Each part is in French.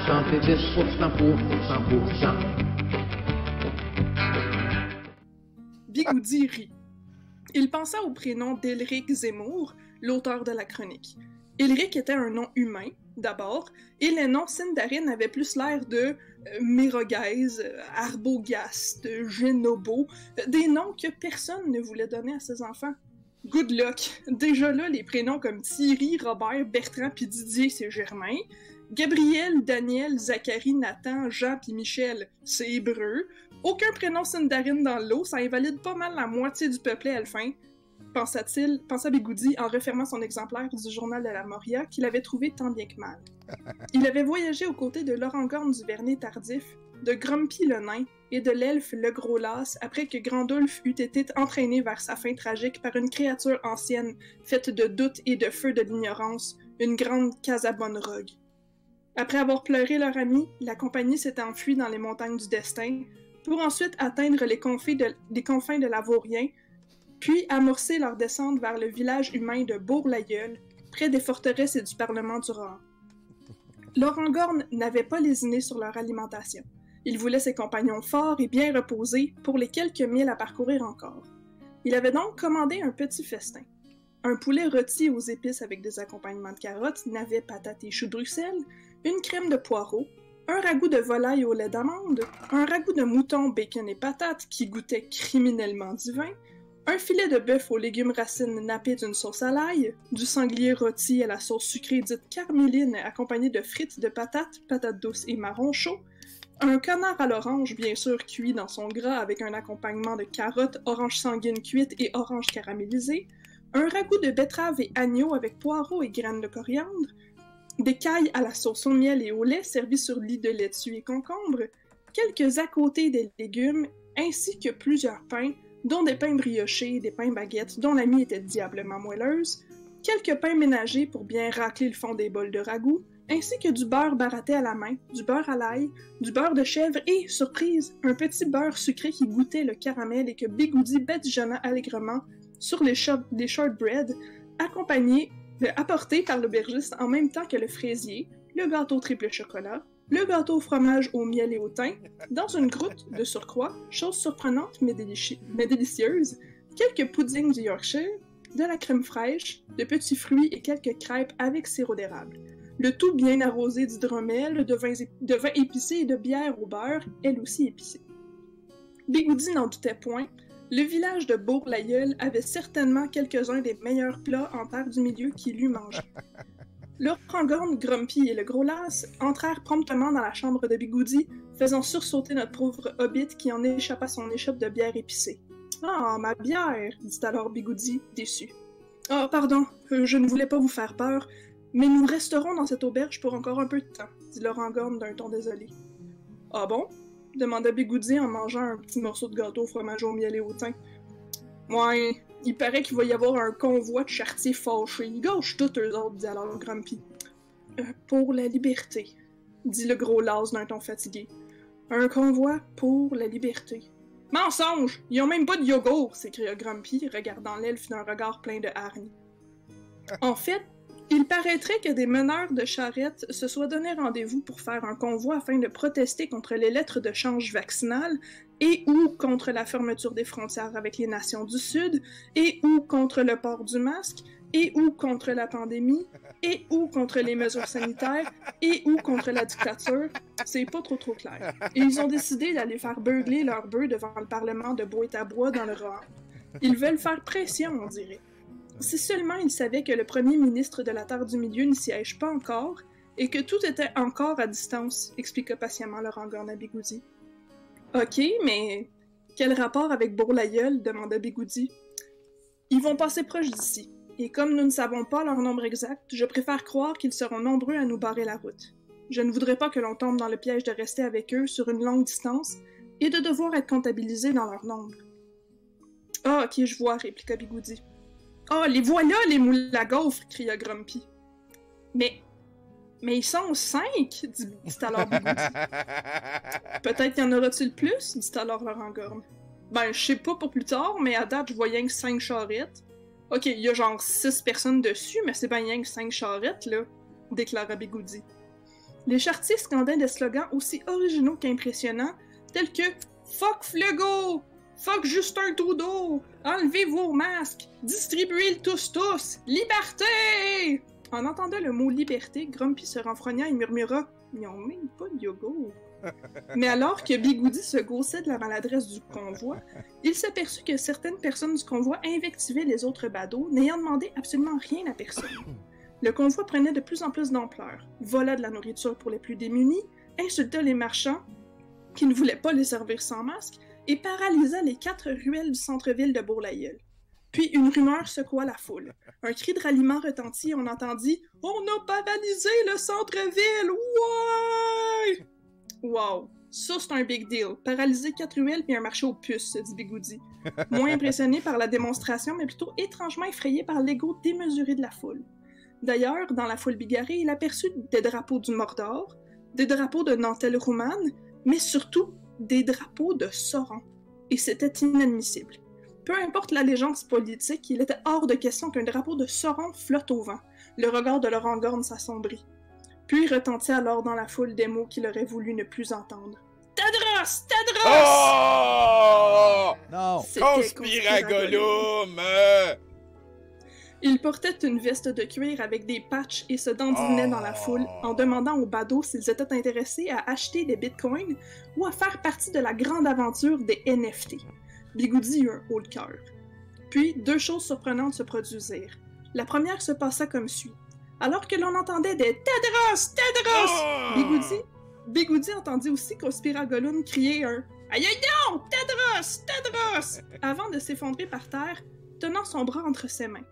chanter 10% pour 100%. Bigoudi rit. Il pensa au prénom d'Elric Zemmour, l'auteur de la chronique. Elric était un nom humain, d'abord, et les noms Sindarin avaient plus l'air de Mérogaise, Arbogast, Génobo, des noms que personne ne voulait donner à ses enfants. Good luck! Déjà là, les prénoms comme Thierry, Robert, Bertrand puis Didier, c'est Germain. Gabriel, Daniel, Zachary, Nathan, Jean puis Michel, c'est hébreu. Aucun prénom Sindarin dans l'eau, ça invalide pas mal la moitié du peuplet elfin, pensa Bigoudi en refermant son exemplaire du journal de la Moria qu'il avait trouvé tant bien que mal. Il avait voyagé aux côtés de l'Orangorn du Vernet tardif, de Grumpy le nain et de l'elfe le gros las après que Grandulf eût été entraîné vers sa fin tragique par une créature ancienne faite de doute et de feu de l'ignorance, une grande Casabonne-Rogue. Après avoir pleuré leur ami, la compagnie s'est enfuie dans les montagnes du destin, pour ensuite atteindre les confins de l'Avorien, puis amorcer leur descente vers le village humain de Bourg-l'Aïeul, près des forteresses et du Parlement du Rohan. L'Orangorn n'avait pas lésiné sur leur alimentation. Il voulait ses compagnons forts et bien reposés pour les quelques milles à parcourir encore. Il avait donc commandé un petit festin. Un poulet rôti aux épices avec des accompagnements de carottes, navets, patates et choux de Bruxelles, une crème de poireaux, un ragoût de volaille au lait d'amande, un ragoût de mouton, bacon et patates qui goûtait criminellement divin, un filet de bœuf aux légumes racines nappés d'une sauce à l'ail, du sanglier rôti à la sauce sucrée dite carméline accompagné de frites de patates, patates douces et marron chaud, un canard à l'orange bien sûr cuit dans son gras avec un accompagnement de carottes, oranges sanguines cuites et oranges caramélisées, un ragoût de betterave et agneau avec poireaux et graines de coriandre, des cailles à la sauce au miel et au lait servis sur lit de laitue et concombre, quelques à côté des légumes, ainsi que plusieurs pains, dont des pains briochés, des pains baguettes dont la mie était diablement moelleuse, quelques pains ménagers pour bien racler le fond des bols de ragoût, ainsi que du beurre baratté à la main, du beurre à l'ail, du beurre de chèvre et, surprise, un petit beurre sucré qui goûtait le caramel et que Bigoudi badigeonna allègrement sur les shortbread, apportés par l'aubergiste en même temps que le fraisier, le gâteau triple chocolat, le gâteau au fromage au miel et au thym, dans une croûte de surcroît, chose surprenante mais délicieuse, quelques puddings du Yorkshire, de la crème fraîche, de petits fruits et quelques crêpes avec sirop d'érable. Le tout bien arrosé d'hydromel, de vin épicé et de bière au beurre, elle aussi épicée. Bigoudi n'en doutait point, le village de Bourg-l'Aïeul avait certainement quelques-uns des meilleurs plats en terre du milieu qu'il eût mangé. L'Orangorn, Grumpy et le Gros Las entrèrent promptement dans la chambre de Bigoudi, faisant sursauter notre pauvre hobbit qui en échappa son échoppe de bière épicée. « Ah, ma bière !» dit alors Bigoudi, déçu. « Ah, pardon, je ne voulais pas vous faire peur, mais nous resterons dans cette auberge pour encore un peu de temps, dit l'Orangorn d'un ton désolé. « Ah bon? » demanda Bigoudi en mangeant un petit morceau de gâteau au fromage au miel et au thym. « Ouais, il paraît qu'il va y avoir un convoi de charretiers fâchés. Ils gâchent tous eux autres, dit alors Grumpy. Pour la liberté, dit le Gros Las d'un ton fatigué. Un convoi pour la liberté. Mensonge! Ils ont même pas de yogourt, s'écria Grumpy, regardant l'elfe d'un regard plein de hargne. En fait, il paraîtrait que des meneurs de charrettes se soient donné rendez-vous pour faire un convoi afin de protester contre les lettres de change vaccinales et ou contre la fermeture des frontières avec les nations du Sud, et ou contre le port du masque, et ou contre la pandémie, et ou contre les mesures sanitaires, et ou contre la dictature. C'est pas trop clair. Et ils ont décidé d'aller faire beugler leurs bœufs devant le Parlement de Bois-et-à-Bois dans le Rohan. Ils veulent faire pression, on dirait. Si seulement ils savaient que le premier ministre de la Terre du Milieu ne siège pas encore, et que tout était encore à distance, expliqua patiemment l'Orangorn à Bigoudi. Ok, mais quel rapport avec Bourg-l'Aïeul demanda Bigoudi. Ils vont passer proche d'ici, et comme nous ne savons pas leur nombre exact, je préfère croire qu'ils seront nombreux à nous barrer la route. Je ne voudrais pas que l'on tombe dans le piège de rester avec eux sur une longue distance et de devoir être comptabilisés dans leur nombre. Ah, ok, je vois, répliqua Bigoudi. Ah, les voilà, les moules à gaufres, cria Grumpy. Mais ils sont 5, dit alors Bigoudi. Peut-être y en aura-t-il plus, dit alors l'Orangorn. Ben, je sais pas pour plus tard, mais à date, je vois rien que 5 charrettes. Ok, il y a genre 6 personnes dessus, mais c'est ben rien que 5 charrettes, là, déclara Bigoudi. Les charretiers scandaient des slogans aussi originaux qu'impressionnants, tels que « Fuck Flego! Fuck Justin Trudeau! Enlevez vos masques! Distribuez-le tous! Liberté! » En entendant le mot « liberté », Grumpy se renfrogna et murmura « Ils ont même pas de yogourt. » Mais alors que Bigoudi se gaussait de la maladresse du convoi, il s'aperçut que certaines personnes du convoi invectivaient les autres badauds, n'ayant demandé absolument rien à personne. Le convoi prenait de plus en plus d'ampleur, vola de la nourriture pour les plus démunis, insulta les marchands qui ne voulaient pas les servir sans masque et paralysa les 4 ruelles du centre-ville de Bourg-la-Gueule. Puis une rumeur secoua la foule. Un cri de ralliement retentit et on entendit « On a paralysé le centre-ville! Ouais! » Wow! Ça, c'est un big deal. Paralyser 4 ruelles puis un marché aux puces, se dit Bigoudi. Moins impressionné par la démonstration, mais plutôt étrangement effrayé par l'ego démesuré de la foule. D'ailleurs, dans la foule bigarrée, il aperçut des drapeaux du Mordor, des drapeaux de Nantel Rouman, mais surtout des drapeaux de Sauron. Et c'était inadmissible. Peu importe l'allégeance politique, il était hors de question qu'un drapeau de Sauron flotte au vent. Le regard de Laurent-Gorne s'assombrit. Puis retentit alors dans la foule des mots qu'il aurait voulu ne plus entendre. « Tadros! Tadros! » Oh! Non! Conspiragolum! Il portait une veste de cuir avec des patchs et se dandinait dans la foule en demandant aux badauds s'ils étaient intéressés à acheter des bitcoins ou à faire partie de la grande aventure des NFT. Bigoudi eut un haut le cœur. Puis, 2 choses surprenantes se produisirent. La première se passa comme suit. Alors que l'on entendait des « Tadros! Tadros! » Bigoudi entendit aussi Conspiragolum crier un « Aïe aïe non! Tadros! Tadros! » avant de s'effondrer par terre, tenant son bras entre ses mains.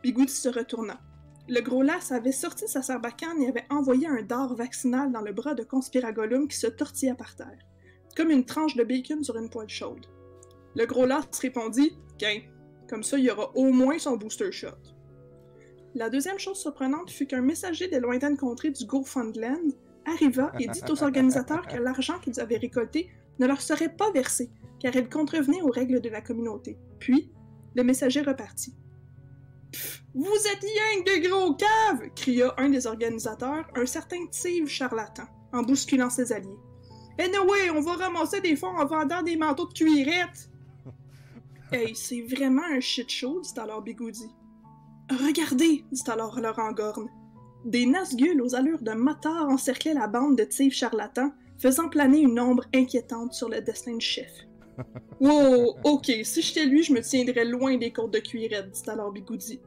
Bigoudi se retourna. Le gros las avait sorti sa sarbacane et avait envoyé un dard vaccinal dans le bras de Conspiragolum qui se tortilla par terre, comme une tranche de bacon sur une poêle chaude. Le gros las répondit « Qu'un, comme ça il y aura au moins son booster shot. » La deuxième chose surprenante fut qu'un messager des lointaines contrées du GoFundLand arriva et dit aux organisateurs que l'argent qu'ils avaient récolté ne leur serait pas versé, car il contrevenait aux règles de la communauté. Puis, le messager repartit. « Vous êtes rien que de gros caves! » cria un des organisateurs, un certain Steve charlatan, en bousculant ses alliés. « Anyway, on va ramasser des fonds en vendant des manteaux de cuirette! » « Hey, c'est vraiment un shit show, dit alors Bigoudi. « Regardez, dit alors Laurent-Gorne. Des Nazgûl aux allures de motards encerclaient la bande de Steve charlatan, faisant planer une ombre inquiétante sur le destin du chef. « Wow, ok, si j'étais lui, je me tiendrais loin des côtes de cuirette, dit alors Bigoudi. »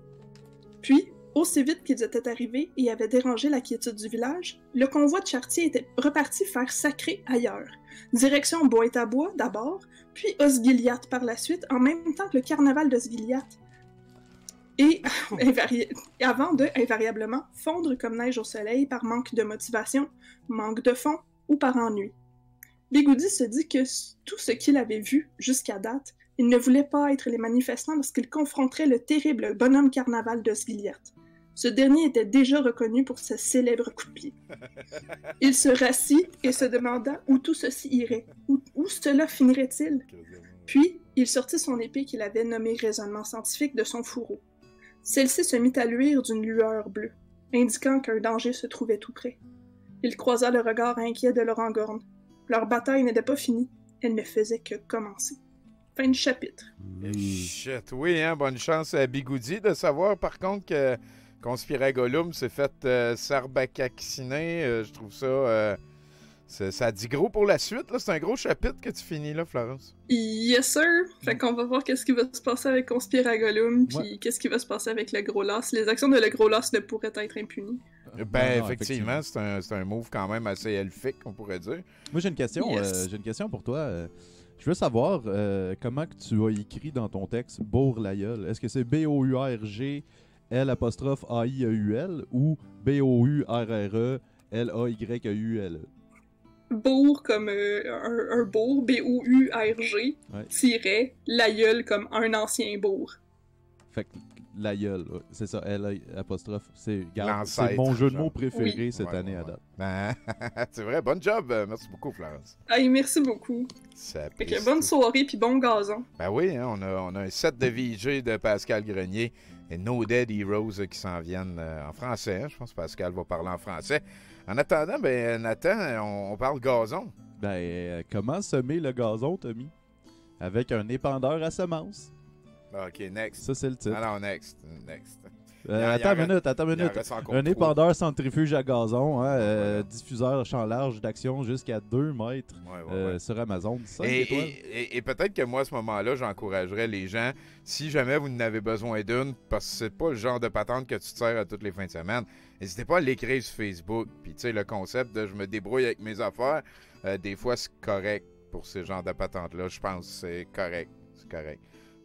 Puis, aussi vite qu'ils étaient arrivés et avaient dérangé la quiétude du village, le convoi de charretiers était reparti faire sacrer ailleurs. Direction Boîte-à-Bois d'abord, puis Osgiliath par la suite, en même temps que le carnaval d'Osgiliath. Et avant de, invariablement, fondre comme neige au soleil par manque de motivation, manque de fond ou par ennui. Bigoudi se dit que tout ce qu'il avait vu jusqu'à date, il ne voulait pas être les manifestants lorsqu'il confronterait le terrible bonhomme carnaval d'Osgiliath. Ce dernier était déjà reconnu pour ses célèbres coups de pied. Il se rassit et se demanda où tout ceci irait, où cela finirait-il. Puis, il sortit son épée qu'il avait nommée raisonnement scientifique de son fourreau. Celle-ci se mit à luire d'une lueur bleue, indiquant qu'un danger se trouvait tout près. Il croisa le regard inquiet de Laurent-Gorne. Leur bataille n'était pas finie, elle ne faisait que commencer. Fin du chapitre. Shit, oui, hein, bonne chance à Bigoudi de savoir par contre que Conspiragolum s'est fait sarbacacciner. Je trouve ça... ça dit gros pour la suite, là. C'est un gros chapitre que tu finis là, Florence. Yes, sir! Fait qu'on va voir qu'est-ce qui va se passer avec Conspiragolum, puis qu'est-ce qui va se passer avec le Gros Las. Les actions de le Gros Las ne pourraient être impunies. Ben, non, effectivement, c'est un move quand même assez elfique, on pourrait dire. Moi, j'ai une question. Yes. J'ai une question pour toi. Je veux savoir comment que tu as écrit dans ton texte Bourg-la-Gueule. Est-ce que c'est B-O-U-R-G L'-A-I-E-U-L ou B-O-U-R-R-E-L-A-Y-E-U-L-E? Bourg comme un bourg, B-O-U-R-G, tiret, l'aïeul comme un ancien bourg. Fait que l'aïeul, c'est ça, L-apostrophe. C'est mon jeu de mots préféré cette année à date. Ben, c'est vrai, bon job. Merci beaucoup, Florence. Hey, merci beaucoup. Fait que bonne soirée puis bon gazon. Ben oui, hein, on a un set de VJ de Pascal Grenier et No Dead Heroes qui s'en viennent en français. Hein, je pense que Pascal va parler en français. En attendant, ben Nathan, on parle gazon. Ben, comment semer le gazon, Tommy? Avec un épandeur à semences. OK, next. Ça, c'est le titre. Alors, next. Attends une minute. Un épandeur centrifuge à gazon, hein, diffuseur champ large d'action jusqu'à 2 mètres sur Amazon. 5 étoiles. Et peut-être que moi, à ce moment-là, j'encouragerais les gens, si jamais vous en avez besoin d'une, parce que c'est pas le genre de patente que tu te sers à toutes les fins de semaine, n'hésitez pas à l'écrire sur Facebook. Puis tu sais, le concept de « je me débrouille avec mes affaires », des fois, c'est correct pour ce genre de patente-là. Je pense que c'est correct. C'est correct.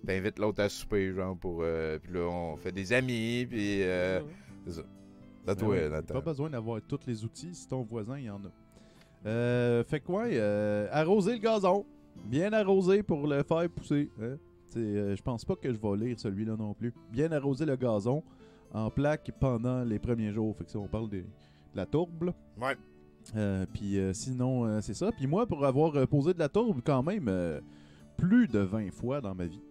T'invites l'autre à souper, genre, puis là, on fait des amis, puis c'est ça. C'est toi, Nathan. Pas besoin d'avoir tous les outils, si ton voisin, il y en a. Fait quoi? Arroser le gazon. Bien arrosé pour le faire pousser. Hein? Je pense pas que je vais lire celui-là non plus. Bien arroser le gazon en plaque pendant les premiers jours. Fait que ça, on parle de la tourbe, là. Ouais. Puis sinon, c'est ça. Puis moi, pour avoir posé de la tourbe quand même plus de 20 fois dans ma vie,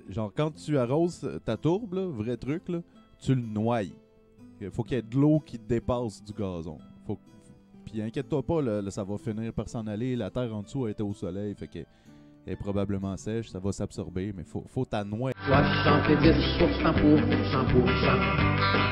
genre quand tu arroses ta tourbe, là, vrai truc, là, tu le noies. Faut qu'il y ait de l'eau qui dépasse du gazon. Puis inquiète-toi pas, là, ça va finir par s'en aller. La terre en dessous a été au soleil, fait qu'elle est probablement sèche, ça va s'absorber, mais faut ta noix. 70% pour 100%.